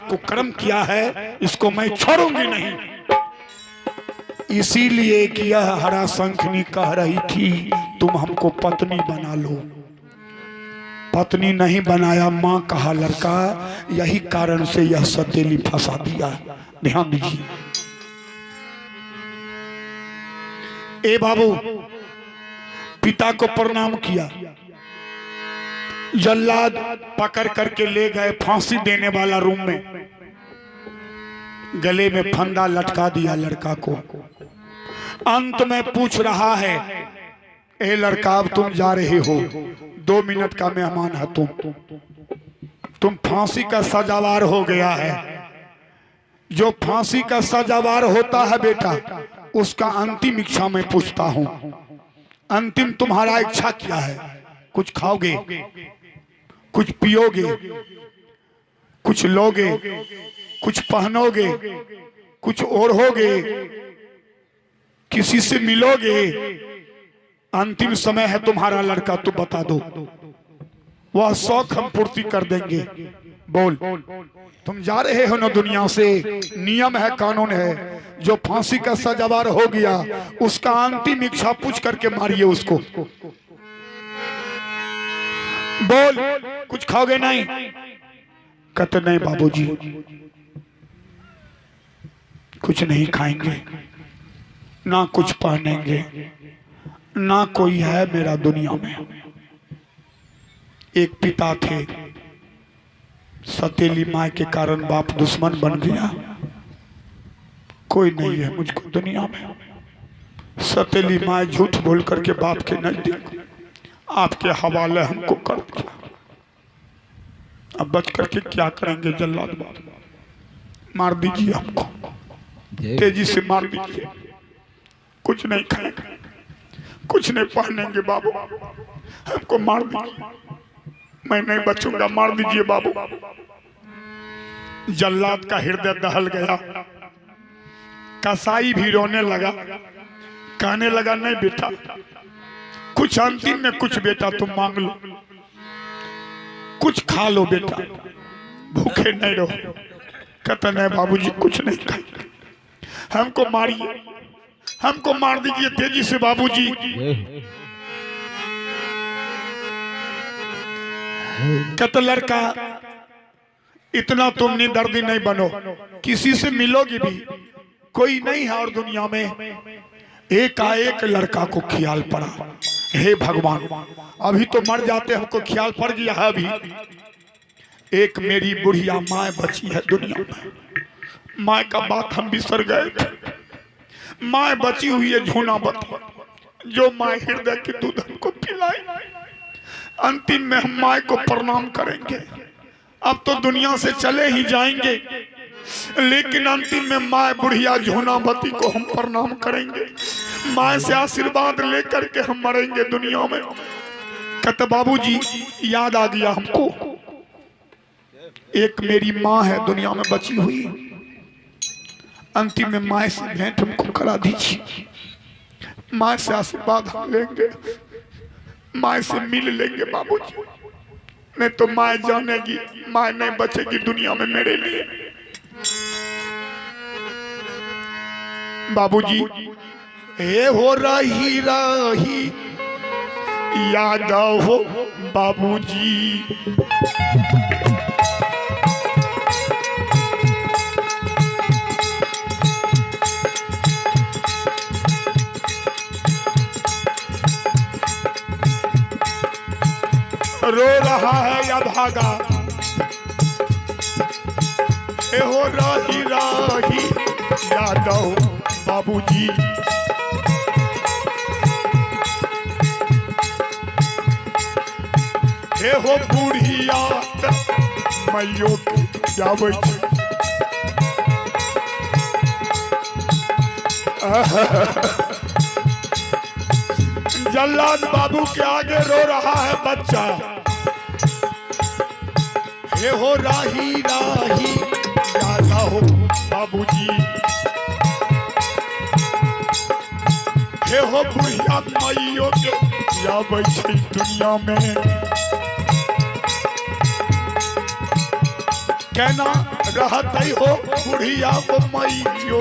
को कर्म किया है, इसको मैं छोड़ूंगी नहीं। इसीलिए कि यह हरा शंखनी कह रही थी तुम हमको पत्नी बना लो, पत्नी नहीं बनाया, मां कहा लड़का, यही कारण से यह सौतेली फंसा दिया। ध्यान दीजिए। ए बाबू, पिता को प्रणाम किया, जल्लाद पकड़ करके ले गए फांसी देने वाला रूम में, गले में फंदा लटका दिया लड़का को। अंत में पूछ रहा है, ए लड़का अब तुम जा रहे हो, 2 मिनट का मेहमान है तुम फांसी का सजावार हो गया है। जो फांसी का सजावार होता है बेटा, उसका अंतिम इच्छा मैं पूछता हूं। अंतिम तुम्हारा इच्छा क्या है? कुछ खाओगे, कुछ पियोगे, कुछ लोगे, कुछ पहनोगे, कुछ ओढ़ोगे, किसी से मिलोगे? अंतिम समय है तुम्हारा लड़का, तो बता दो, वह शौक हम पूर्ति कर देंगे। बोल, तुम जा रहे हो ना दुनिया से, नियम है, कानून है, जो फांसी का सजावार हो गया उसका अंतिम इच्छा पूछ करके मारिए उसको। बोल, कुछ खाओगे? नहीं। कहते नहीं बाबूजी, कुछ नहीं खाएंगे, ना कुछ पहनेंगे, ना कोई है मेरा दुनिया में। एक पिता थे, सौतेली माँ के कारण बाप दुश्मन बन गया, कोई नहीं है मुझको दुनिया में। सौतेली माँ झूठ बोल करके बाप के नजदीक आपके हवाले हमको कर दिया। अब बच करके क्या करेंगे जल्लाद बाबू? मार दीजिए हमको, तेजी से मार दीजिए। कुछ नहीं खाएंगे, कुछ नहीं पहनेंगे बाबू, हमको मार दीजिए, मैं नहीं बचूंगा, मार दीजिए बाबू। जल्लाद का हृदय दहल गया, कसाई भी रोने लगा, कहने लगा नहीं बेटा, कुछ अंतिम में कुछ बेटा तुम मांग लो, कुछ खा लो बेटा, भूखे नहीं रहो। कहता नहीं बाबूजी कुछ नहीं खाएंगे, हमको मारिए, हमको मार दीजिए तेजी से बाबूजी। कहता लड़का इतना तुम दर्दी नहीं बनो, किसी से मिलोगी भी, कोई नहीं है और दुनिया में। एकाएक लड़का को ख्याल पड़ा, हे भगवान अभी तो मर जाते, हमको ख्याल पड़ गया है अभी। एक मेरी बुढ़िया माँ बची है दुनिया में, माँ का बात हम बिसर गए थे। माँ बची हुई है झूनावती, जो माँ हृदय के दूध हमको पिलाई। अंतिम में हम माँ को प्रणाम करेंगे। अब तो दुनिया से चले ही जाएंगे, लेकिन अंतिम में माँ बुढ़िया झूनावती को हम प्रणाम करेंगे, माँ से आशीर्वाद लेकर के हम मरेंगे दुनिया में। कहते बाबूजी याद आ गया हमको, एक मेरी माँ है दुनिया में बची हुई, अंतिम में माँ से भेंट हमको करा दीजिए, माँ से आशीर्वाद हम लेंगे, माँ से मिल लेंगे बाबूजी। नहीं तो माँ जानेगी, माँ नहीं बचेगी दुनिया में मेरे लिए। बाबूजी हे हो रही रही याद हो बाबूजी, रो रहा है या भागा, हे हो रही रही याद हो बाबूजी। हे हो बुढ़िया मैयो जावे जल्लाद बाबू के आगे रो रहा है बच्चा, हे हो राही राही याद हो बाबूजी, हे हो बुढ़िया माइयों के जावे दुनिया में। कहना रहत हो बुढ़िया वो मैयो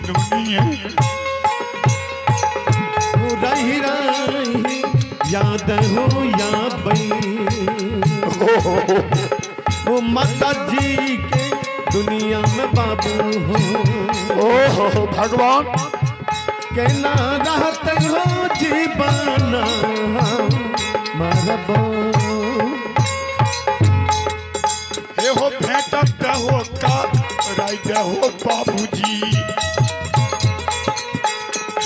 दुनिया रही रही याद हो या बई ओ माता जी के दुनिया में बाबू हो ओहो भगवान कहना रहत हो जीवाना मारबो हे हो भेटत हो का राज हो बाबूजी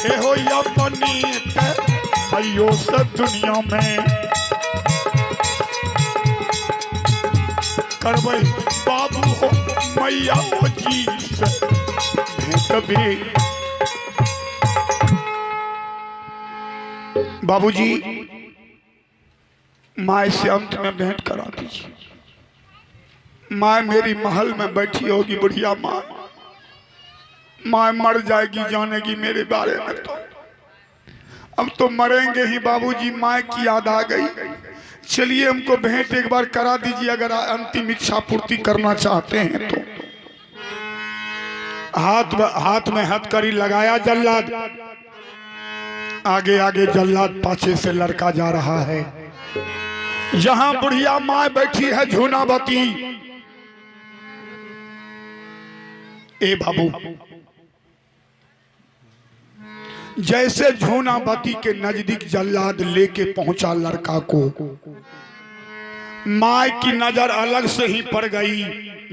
हे हो या बनीत भैयो से दुनिया में करबै बाबू हो मैया हो जी से भेंट भी बाबूजी माँ से अंत में भेंट करा दीजिए। माँ मेरी महल में बैठी होगी बुढ़िया माँ माँ मर जाएगी जानेगी मेरे बारे में तो अब तो मरेंगे ही बाबूजी। माँ की याद आ गई। चलिए हमको भेंट एक बार करा दीजिए अगर अंतिम इच्छा पूर्ति करना चाहते हैं तो। हाथ में हथकड़ी लगाया जल्लाद आगे आगे जल्लाद पाछे से लड़का जा रहा है। जहां बुढ़िया माँ बैठी है झूनावती ए बाबू जैसे झूनावती के नजदीक जल्लाद लेके पहुंचा लड़का को माँ की नजर अलग से ही पड़ गई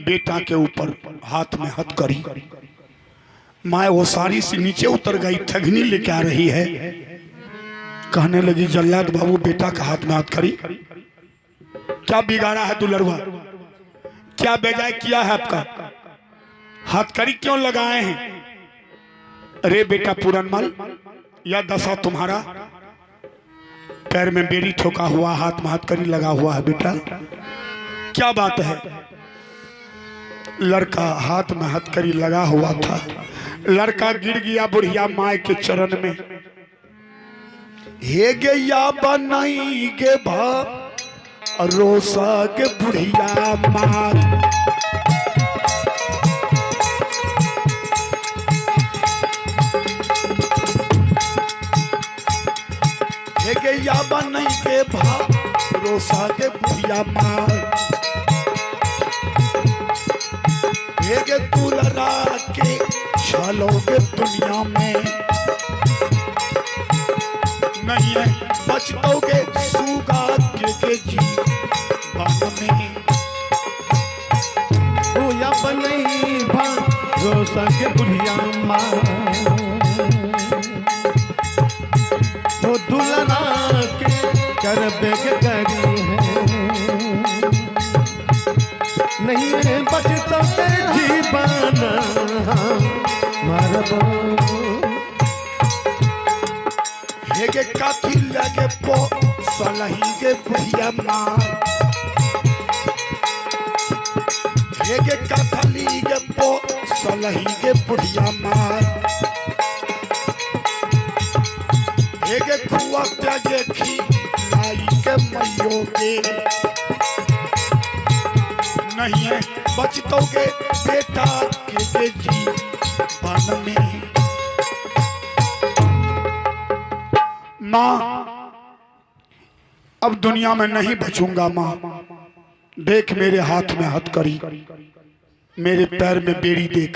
बेटा के ऊपर। हाथ में हथकड़ी माँ वो सारी से नीचे उतर गई ठगनी लेके आ रही है। कहने लगी जल्लाद बाबू बेटा का हाथ में हथकड़ी क्या बिगाड़ा है दुलरवा क्या बेजाय किया है आपका हथकड़ी क्यों लगाए हैं। अरे बेटा पूरनमल या दशा तुम्हारा पैर में बेड़ी ठोका हुआ हाथ में हथकड़ी लगा हुआ है बेटा क्या बात है। लड़का हाथ में हथकड़ी लगा हुआ था। लड़का गिर गया बुढ़िया माँ के चरण में। हे गे या बनाई गे भा रोसा के बुढ़िया माँ के याबा नहीं के भरोसा के बुढ़िया माँ के दुलरा के छलोगे दुनिया में नहीं है बचतोगे सूगा के जीवन में ओ याबा नहीं भरोसा के बुढ़िया माँ वो दुलरा के करबे के करी है नहीं है बचतो के जीवन मारबो हे के काठी लगे पो सलही के बुढ़िया माँ हे के काठली के पो सलही के बुढ़िया माँ के खुआ त्यागे खी लाई के मैयो के नहीं है बचतोगे बेटा के जीवन में। माँ अब दुनिया में नहीं बचूंगा माँ देख मेरे हाथ में हथकड़ी मेरे पैर में बेड़ी देख।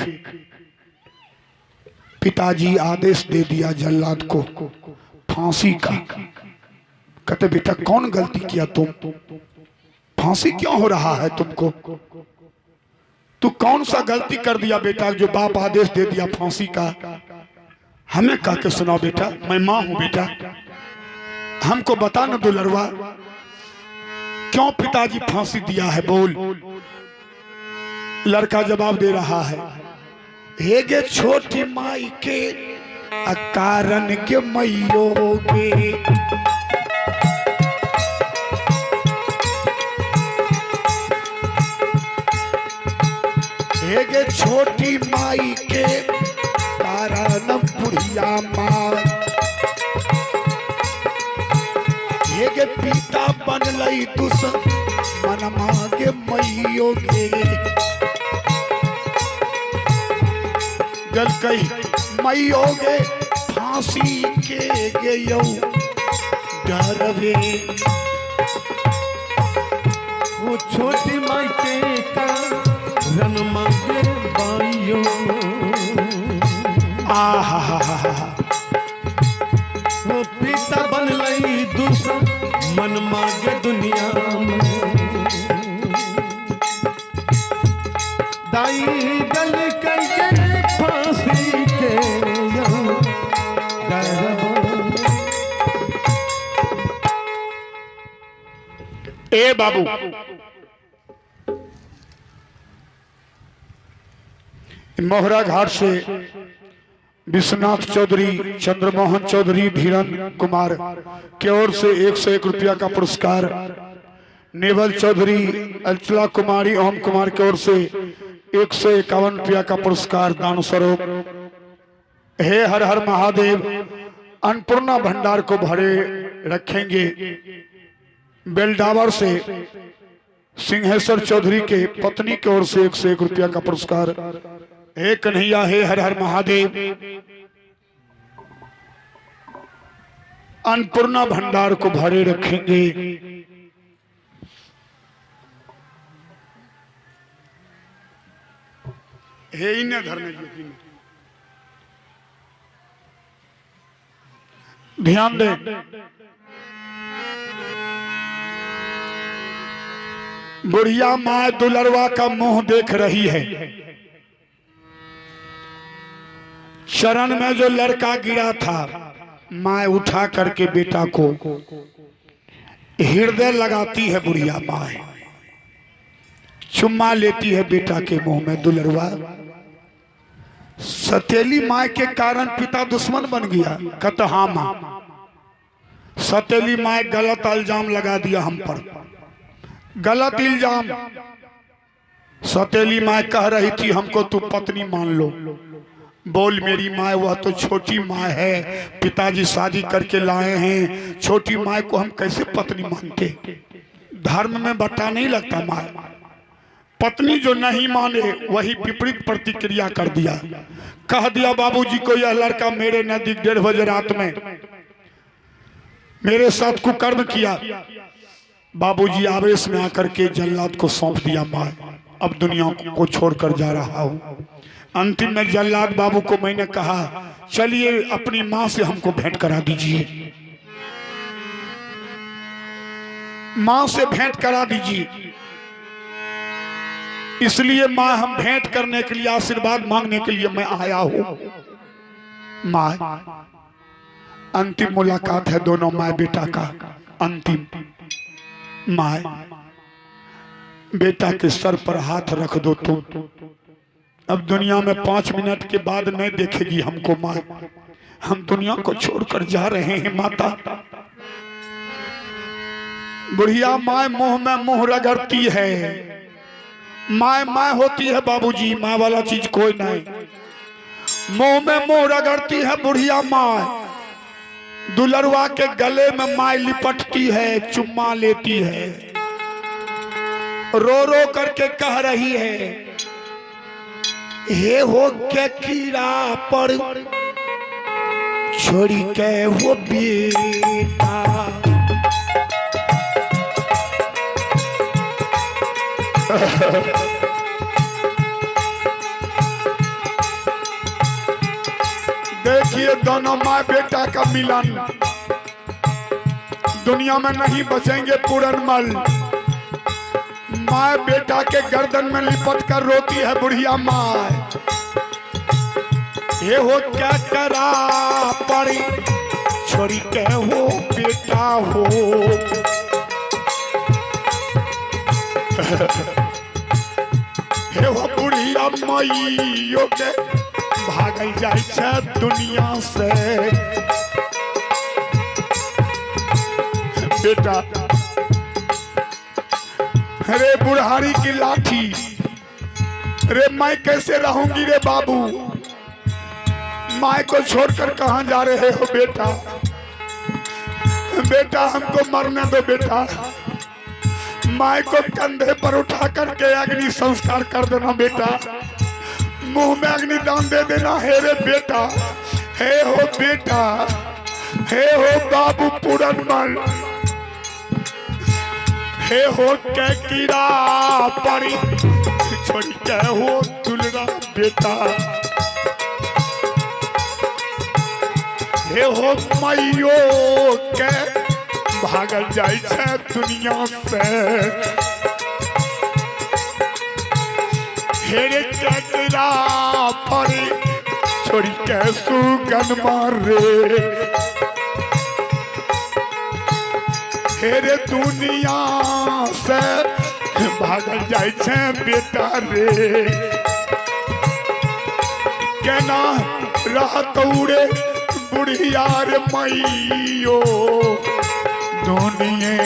पिताजी आदेश दे दिया जल्लाद को फांसी का। कहते बेटा कौन गलती किया तुम फांसी क्यों हो रहा है तुमको तू कौन सा गलती कर दिया बेटा जो बाप आदेश दे दिया फांसी का। हमें कह के सुनाओ बेटा मैं माँ हूं बेटा हमको बता ना दुलरवा क्यों पिताजी फांसी दिया है बोल। लड़का जवाब दे रहा है हे गे छोटी माई के कारण के मैयो गे हे गे छोटी माई के कारण बुढ़िया माँ हे गे पिता बनलई दुश्मन माँ के के मैयो गे जल कही मैयो गे फांसी के गयो डरवे वो छोटी माई के करन मांगे बाइयो वो पिता बन लई दूसरा मन मांगे दुनिया में दाई गल के फांसी के ए बाबू मोहरा घाट से विश्वनाथ चौधरी, चंद्रमोहन चौधरी, धीरन कुमार की ओर से 101 रुपया का पुरस्कार, नेवल चौधरी, अंचला कुमारी, ओम कुमार की ओर से 151 रुपया का पुरस्कार दान स्वरूप। हे हर हर महादेव, अन्नपूर्णा भंडार को भरे रखेंगे। बेलडावर से सिंहेश्वर चौधरी के पत्नी की ओर से 101 रुपया का पुरस्कार। हे कन्हैया, हे हर हर महादेव, अन्नपूर्णा भंडार को भरे रखेंगे। हे इन्हें धरने ज्योति में ध्यान दे। बुढ़िया माँ दुलरवा का मुंह देख रही है। शरण में जो लड़का गिरा था, माँ उठा करके बेटा को हृदय लगाती है। बुढ़िया माँ चुम्मा लेती है बेटा के मुंह में। दुलरवा सतेली माँ के कारण पिता दुश्मन बन गया। कहता हाँ माँ, सतेली माँ गलत इल्जाम लगा दिया हम पर, गलत इल्जाम। सतेली माँ कह रही थी हमको तू पत्नी मान लो। बोल मेरी माँ, वह तो छोटी माँ है, पिताजी शादी करके लाए हैं, छोटी माँ को हम कैसे पत्नी मानते। धर्म में बट्टा नहीं लगता। माँ पत्नी जो नहीं माने वही विपरीत प्रतिक्रिया कर दिया। कह दिया बाबूजी को यह लड़का मेरे नजदीक 1:30 बजे रात में मेरे साथ कुकर्म किया। बाबूजी आवेश में आकर के जल्लाद को सौंप दिया। माँ अब दुनिया को छोड़कर जा रहा हूँ। अंतिम में जल्लाद बाबू को मैंने कहा चलिए अपनी माँ से हमको भेंट करा दीजिए, माँ से भेंट करा दीजिए। इसलिए माँ हम भेंट करने के लिए, आशीर्वाद मांगने के लिए मैं आया हूँ। माँ अंतिम मुलाकात है दोनों माँ बेटा का, अंतिम। माँ बेटा के सर पर हाथ रख दो तुम। अब दुनिया में 5 मिनट के बाद नहीं देखेगी हमको माँ। हम दुनिया को छोड़कर जा रहे हैं माता। बुढ़िया माँ मुंह में मुंह रगड़ती है। माँ माँ होती है बाबूजी, माँ वाला चीज कोई नहीं। मुंह में मुंह रगड़ती है बुढ़िया माँ। दुलरवा के गले में माँ लिपटती है, चुम्मा लेती है, रो रो करके कह रही है हे हो के कीड़ा पर छोड़ी के वो बेटा। देखिए दोनों माँ बेटा का मिलन। दुनिया में नहीं बचेंगे पूरनमल। माँ बेटा के गर्दन में लिपट कर रोती है बुढ़िया माँ। ये हो क्या करा पड़ी छोड़ी के हो बेटा हो। हे वो बुढ़िया माइयो के भागल जाए दुनिया से। बेटा अरे बुढ़ारी की लाठी, अरे मैं कैसे रहूंगी रे बाबू। माँ को छोड़कर कहाँ जा रहे हो बेटा। बेटा हमको मरने दो बेटा, माँ को कंधे पर उठा करके अग्नि संस्कार कर देना बेटा, मुंह में अग्नि दान दे देना। हे रे बेटा, हे हो बेटा, हे हो बाबू पूरनमल, हे हो के कीड़ा परी छोड़ के हो दुलरा बेटा, हे हो माइयो के भागल जाय छे दुनिया से। हे रे के कीड़ा परी छोड़ के सुगन मारे, हे रे दुनिया से भागल जाय छे बेटा रे। केना रहत उड़े बुढ़िया रे मैयो दुनिये,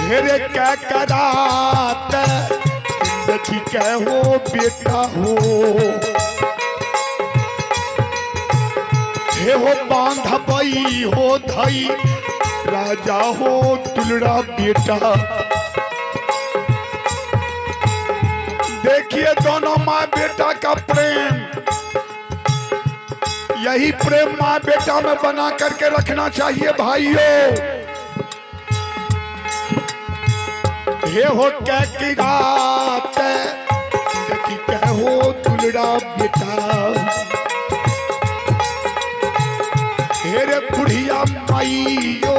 हे रे क्या करात देखी के हो बेटा हो, हे हो बांधबई हो धई राजा हो दुलड़ा बेटा। देखिए दोनों माँ बेटा का प्रेम, यही प्रेम माँ बेटा में बना करके रखना चाहिए भाइयों। हे हो क्या की रात देखी के हो दुलड़ा बेटा, हे रे बुढ़िया माइयो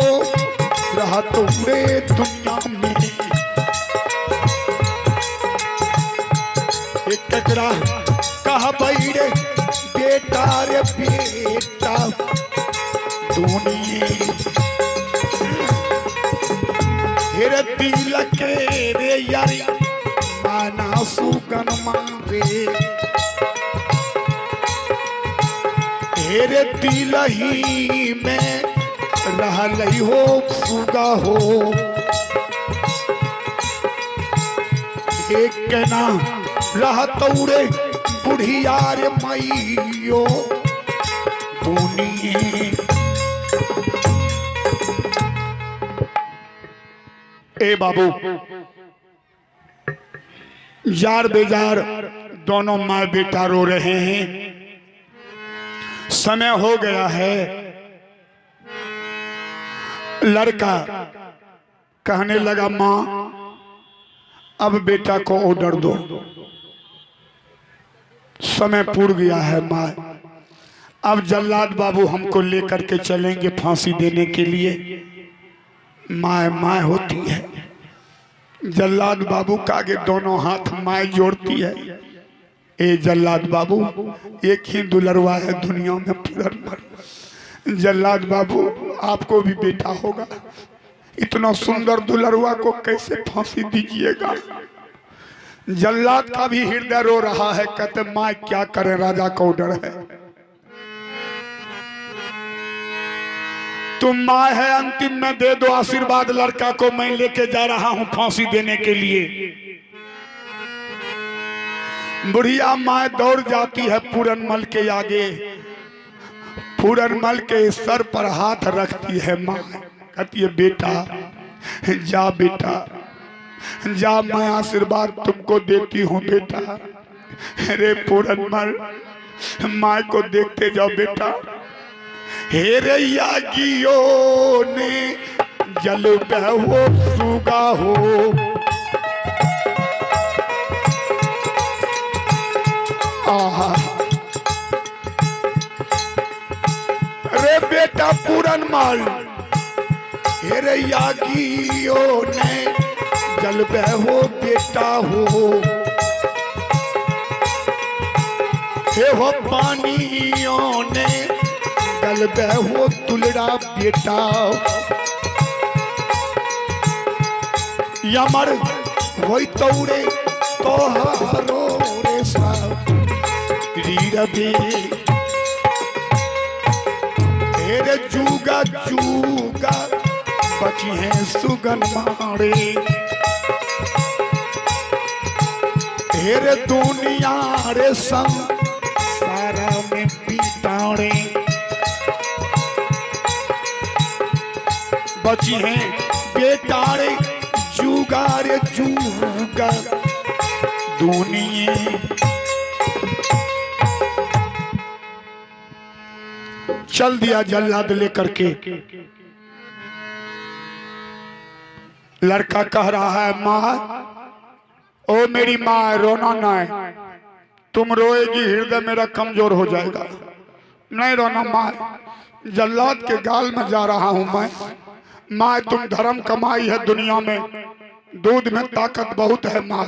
रहा तो पूरे दुनिया में। एक कचरा कहा भाई रे बेटा रे बेटा दुनिया, हे रे दिल के रे यारी माना सुगन मारे, हेरे दिल ही में रहलई हो सुगा हो। एक के ना रहत उड़े बुढ़िया रे मैयो दुनिये। ए बाबू, जार बेजार दोनों माँ बेटा रो रहे हैं। समय हो गया है। लड़का कहने लगा माँ अब बेटा को ऑर्डर दो, समय पूर गया है माँ, अब जल्लाद बाबू हमको लेकर के चलेंगे फांसी देने के लिए। माँ माँ होती है, जल्लाद बाबू का आगे दोनों हाथ माँ जोड़ती है। ए जल्लाद बाबू, एक ही दुलरवा है दुनिया में पूरनमल। जल्लाद बाबू आपको भी बेटा होगा, इतना सुंदर दुलरवा को कैसे फांसी दीजिएगा। जल्लाद का भी हृदय रो रहा है, कहते माँ क्या करे, राजा का ऑर्डर है। तुम माँ है, अंतिम में दे दो आशीर्वाद, लड़का को मैं लेके जा रहा हूं फांसी देने के लिए। बुढ़िया माँ दौड़ जाती है पूरनमल के आगे, पूरनमल के सर पर हाथ रखती है। माँ कहती है बेटा जा, बेटा जा, मैं आशीर्वाद तुमको देती हूँ बेटा। अरे पूरनमल माँ को देखते जाओ बेटा। हे रे यागियो ने जल हो सुगा हो, आहा रे बेटा पूरनमल, हे रे यागियो ने जल हो बेटा हो, हे हो पानियों ने जल हो तुलड़ा बेटा। यमर वही तौरे तो हारो रे साहब रबी, तेरे जूगा जूगा बची है सुगन मारे। तेरे दुनिया रे संग सारा में पीटाड़े, बची हैं बेटारे जुगार जुगा दुनिया। चल दिया जल्लाद लेकर के। लड़का कह रहा है माँ, ओ मेरी माँ रोना ना है, तुम रोएगी हृदय मेरा कमजोर हो जाएगा। नहीं रोना माँ, जल्लाद के गाल में जा रहा हूं मैं। माँ तुम धर्म कमाई है दुनिया में, दूध में ताकत बहुत है माँ।